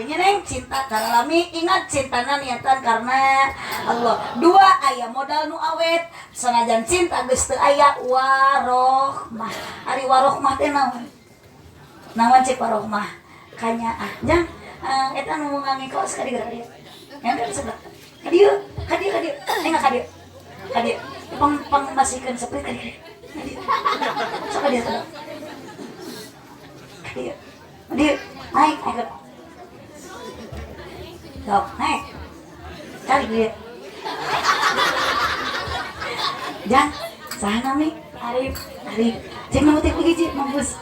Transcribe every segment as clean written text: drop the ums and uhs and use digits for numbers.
harinya neng cinta karena lami ingat cintana niatan karena Allah. 2 aya modal nu awet sanajan cinta geus teu aya warohmah. Ari warohmah teh naon? Naon cek warohmah? Kanya jang eta nu ngangikos ka dieu. Yang dari sebelah. Kadieu. Enggak kadieu. Pang masihkeun sprit kadieu. Sok kadieu. Kadieu. Naik. Sok, naik. Cari dia. Jang, saha nami? Arif. Cek nama teh hiji mampus.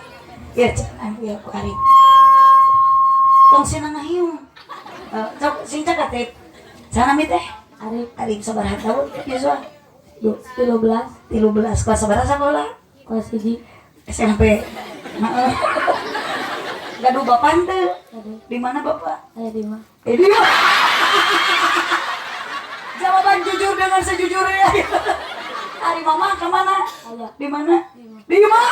Ya, cek ya ku Arif. Tong cenah ngahiung. Sok sing caket teh. Saha nami teh? Arif sabaraha tahun? Yuswa. 13 kelas sabaraha sekolah? Kelas 1 SMP. Heeh. Gaduh bapak teh. Di mana bapak? Aya di mana? Di mana? Jawaban jujur dengan sejujurnya. Ari mama ke mana? Di mana? Di mana?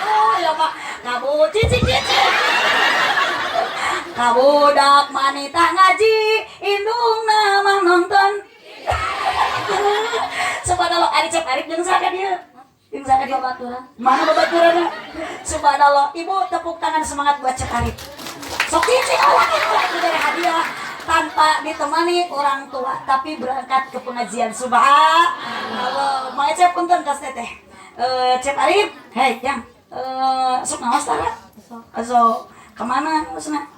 Oh ya Pak, kamu cici. Kabudak manita ngaji, indungna mang nonton. Subhanallah, ari cek Arif jeung saha dia? Jeung saha dia babaturan? Mana babaturanna? Subhanallah, ibu tepuk tangan semangat buat cek Arif. Sok cici lagi dari hadiah tanpa ditemani orang tua tapi berangkat ke pengajian. Subhanallah. Mangga cek punten kas teteh. Cek Arif, hei yang sok ngaos tara? Sok. Kemana maksudnya?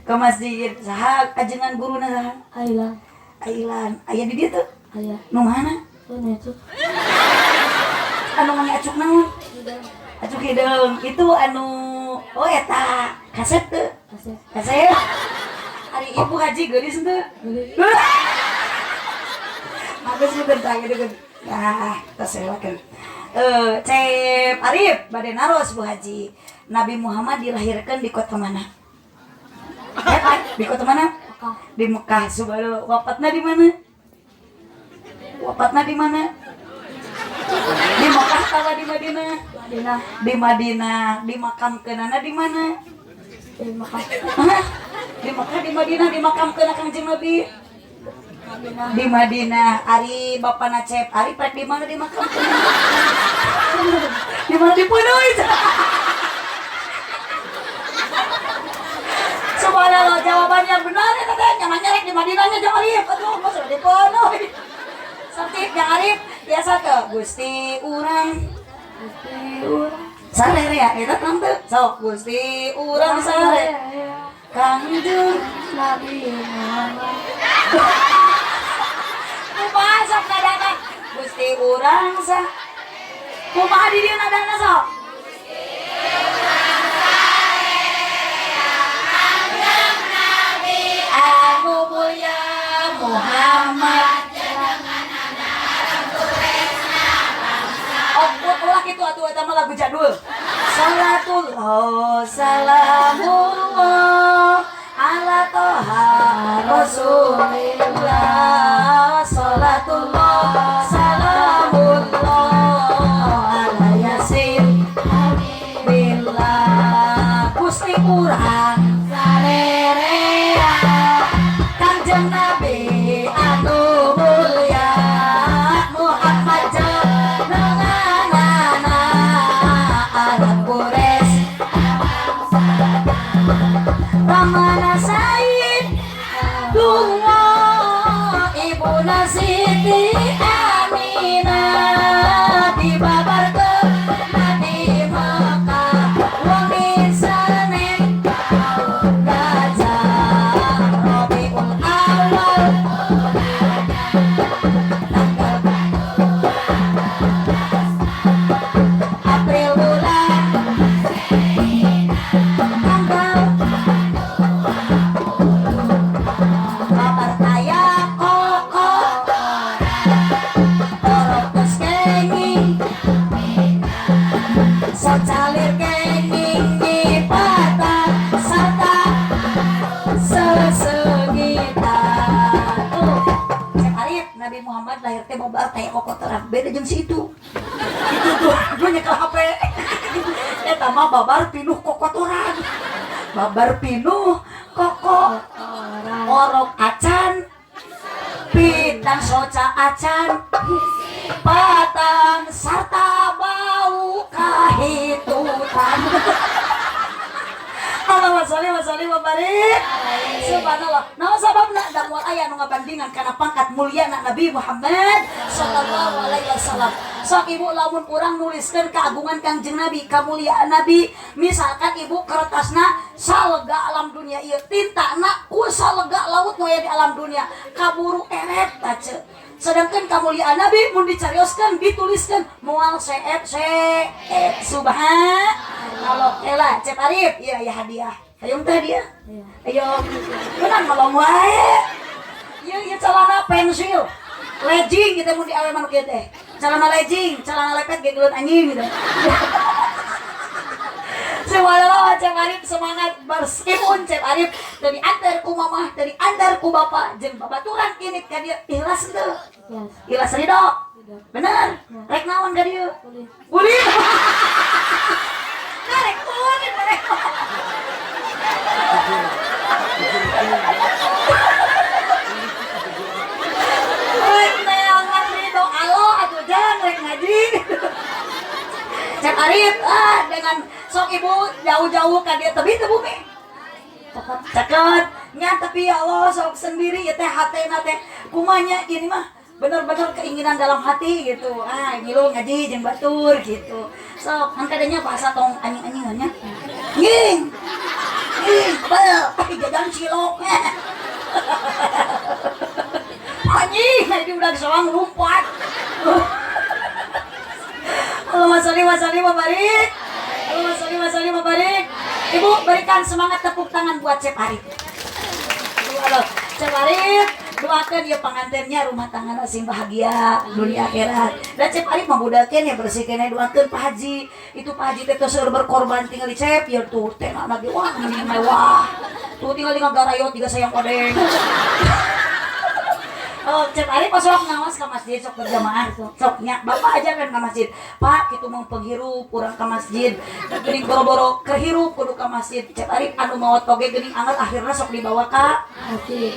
Ke masjid. Saha ajengan guruna saha? Ailan. Aya di dieu teu? Aya. Nu mana? Itu. Anu ngacuk naon? Acuk hideung. Itu anu eta kaset teu? Kaset. Ari ibu haji geulis teu? Geulis. Mageus meureun tah geudeun. Nah, tos sewakeun. Cep Arif bade naros Bu Haji. Nabi Muhammad dilahirkan di kota mana? Di kota mana? Mekah. Di Mekah. Subhanallah. Wafatna di mana? Di Mekah atau di Madinah? Di Madinah. Dimakamkeunana di mana? Di Mekah. Di Mekah, di Madinah, dimakamkeun Kangjeng Nabi. Di Madinah. Ari bapana Cep Ari prek di mana dimakamkeun? Di mana dipenuhi? Subhanallah, jawaban yang benar ya katanya nyarek di Madinahnya Jang Arif. Aduh, masa udah dipenuhi. Sakit Jang Arif biasa ke Gusti urang. Salere ya, eta tante. Sok Gusti urang salere. Kangjeng Nabi Muhammad. Kumaha sok nadana? Gusti urang sa. Kumaha di dieu nadana sok? Anu mulia Muhammad jangan ada rembesna bangsa. Oh, ulah kitu atuh eta mah lagu jadul. Salatullah salamullah ala toha rasulillah. Salatullah salamullah ala yasin habibillah. Gusti urang Kanjeng Nabi anu mulia Muhammad jenenganana Arab Quraisy Ramana Said Lunga Ibuna Siti Aminah dibabarkeun di Mekah wangi Senin Nabi Muhammad lahir teh bobar teh kokotoran beda jeung si itu tuh gue nyekel HP eta mah babar pinuh kokotoran babar pinuh koko orok acan pitang soca acan patang sarta bau kahitutan. Allahumma sholli wa sallim wa barik. Subhanallah. Nah sababna da moal aya nu ngabandingan kana pangkat mulyana Nabi Muhammad sallallahu alaihi wasallam. Sok ibu lamun urang nuliskeun keagungan Kangjeng Nabi, kamuliaan Nabi, misalkan ibu kertasna salega alam dunia ieu tintana ku salega laut nu aya di alam dunia kaburu eret tace. Sedangkan kemuliaan Nabi mun dicarioskeun dituliskeun moal seet subhanallah. Ela cep Arif iya ya hadiah. Ayo teh dia. Ayo. Beunang malong wae. Ieu calana pensil. Legging kita mun diawe manu kieu teh. Calana legging, calana lepet ge geuleuh anjing gitu. Subhanallah Cep Arif semangat bersimun Cep Arif dari antar ku mamah, dari antar ku bapak jeung babaturan kinit ka dieu ikhlas teu? Ikhlas ridho. Bener? Rek naon ka dieu? Boleh. Rek boleh rek. Rek naon ridho alo atuh jangan rek ngaji. Cep Arif dengan sok ibu jauh-jauh ka dia tebi teu bumi. Ceket nya tapi ya Allah sok sendiri ya teh hatena teh kumanya ini mah bener-bener keinginan dalam hati gitu. Ngilu ngaji jeung batur gitu. Sok angkadanya bahasa tong anjing-anjingannya. Nging. Bel, jajan cilok. Anjing, ini udah soang lompat. Allahumma sholli wa sallim wa barik. Allahumma sholli wa sallim wa barik. Ibu berikan semangat tepuk tangan buat Cep Arif. Cep Arif doakan ya pengantinnya rumah tangga sing bahagia dunia akhirat. Dan Cep Arif mabudakeun ya bersihkeun doakeun Pak Haji. Itu Pak Haji teh seueur berkorban tinggal di Cep ya tuh teh lagi wah ini mewah. Tuh tinggal garayot tiga sayang odeng. Oh, Cep Arif pas sok ngawas ke masjid, sok berjamaah, soknya bapak aja kan ke masjid. Pak, itu mau penghirup, kurang ke masjid. Geuning boro-boro kehirup kudu ke masjid. Cep Arif anu maot toge geuning anget akhirnya sok dibawa ka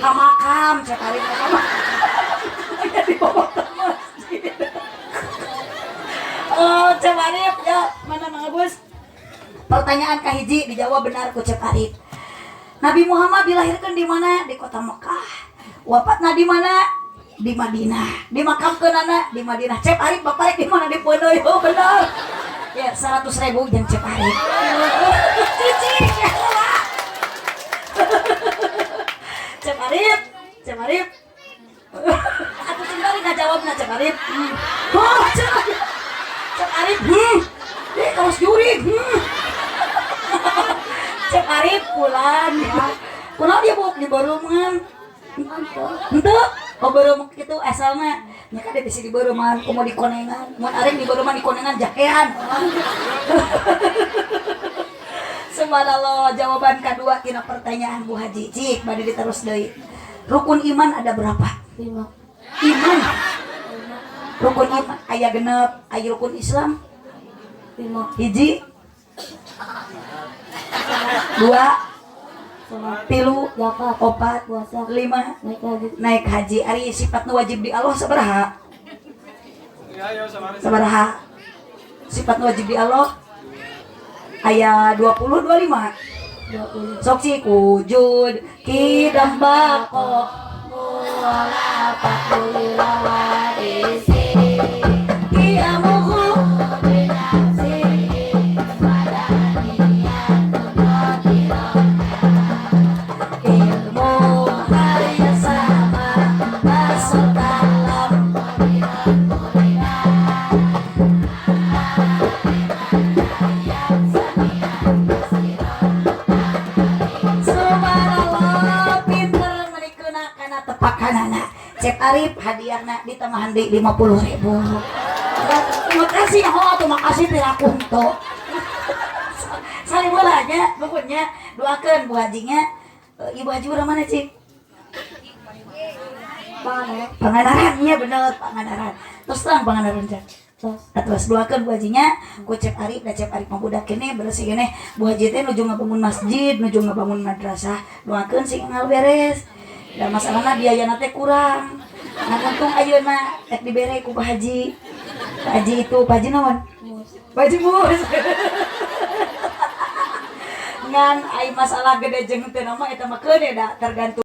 makam. Cep Arif ka makam. Dibawa ke masjid. Oh, Cep Arif ya, mana Mang Agus? Pertanyaan kahiji dijawab benar ku Cep Arif. Nabi Muhammad dilahirkan di mana? Di kota Mekah. Wafatna di mana? Di Madinah. Dimakamkeunana di Madinah. Cep Arif bapak di mana? Di Pondok. Oh benar. Ya 100.000 jeung Cep Arif. Cicing ya Allah. Cep Arif. Aku tinggal ngajawabna Cep Arif. Oh, Cep Arif. Kaos jurig. Cep Arif pulang. Pulang dia bawa di baruman. Untuk baru itu asalnya nya kan bisa di baruman mau di konengan mun areng di baruman di konengan jakean. Subhanallah. Jawaban kedua kina pertanyaan Bu Haji cik bade diterus deui. Rukun iman ada berapa? 5. Iman rukun iman aya genep, aya rukun Islam 5. Hiji 2 tilu, 4, puasa, 5, naik haji. Ari sifatna wajib di Allah sabaraha? Sabaraha? Sifatna wajib di Allah aya 20, 25. Sok si kujud kidam bako wala pakulila wadisi kiamuhu Cep Arif hadiahna di tengah handi 50.000. Terima kasih terima kasih pirakum to. Saling bolanya pokoknya doakeun Bu Hajinya. Ibu Haji urang mana cik? Pangandarannya bener Pangandaran. Terus terang Pangandaran cek. Atas doakeun Bu Hajinya ku Cep Arif da Cep Arif mah budak keneh bersih keneh Bu Haji teh nuju ngabangun masjid nuju ngabangun madrasah doakeun sing ngal beres da masalahna biayana teh kurang nah untung ayeuna rek dibere ku Pak Haji Pak Haji naon Pak Haji Mus ngan ai masalah gede jeung teu nama eta mah keun da tergantung